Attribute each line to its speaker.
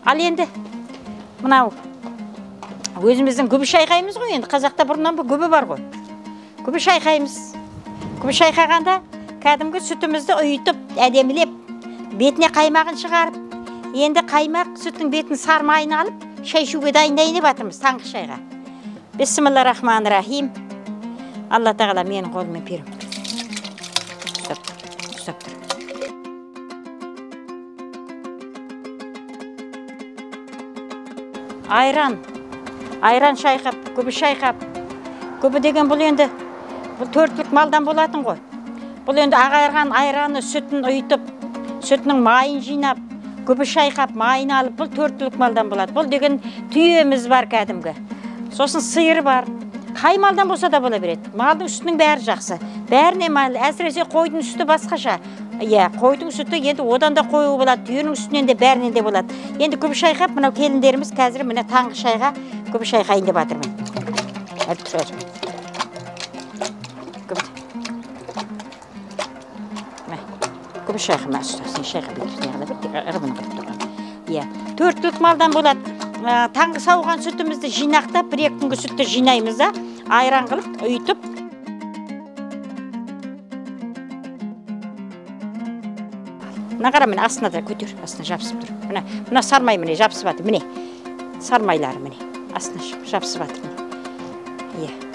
Speaker 1: Ал енді мынау өзіміздің күбі шайқаймыз ғой, енді қазақта бұрыннан бұл күбі бар ғой. Күбі шайқаймыз. Күбі шайқағанда кәдімгі сүтімізді ұйытып, әдемілеп, бетіне қаймағын шығарып, енді қаймақ сүттің бетін сармайын алып, шай ішуге дайындайын деп жатырмыз таңғы шайға. Бисмиллахиррахманиррахим. Алла тағала менің қолыммен беріп. Ұстап тұр. Айран шайқап, күбі шайқап. Күбі деген бұл енді бұл төртлік малдан болатын ғой. Бұл енді ағайырған айраны сүтін ұйытып, сүтінің майын жинап, күбі шайқап, майын алып, бұл төртлік малдан болады. Бұл деген түйеміз бар кәдімгі. Сосын сиыр бар. Қай малдан болса да бола береді. Малдың сүтінің бәрі жақсы. Бәріне мал, әсіресе қойдың сүті басқаша. Иә, қойдың сүті енді одан да қою болады, түйенің сүтінен де бәрінен де болады. Енді күбі шайқап, мынау келіндеріміз қазір міне таңғы шайға күбі шайқайын деп жатырмын. Күбі шайқыма ұстасын, шайқап иә, төртлік малдан болады. Таңғы сауған сүтімізді жинақтап, бір-екі күнгі сүтті жинаймыз да, айран қылып, ұйытып. Мына қара, міне астына да көтер, астына жабысып тұр. Мына сармай міне жабысып жатыр, міне. Сармайлары міне, астына жабысып жатыр. Иә.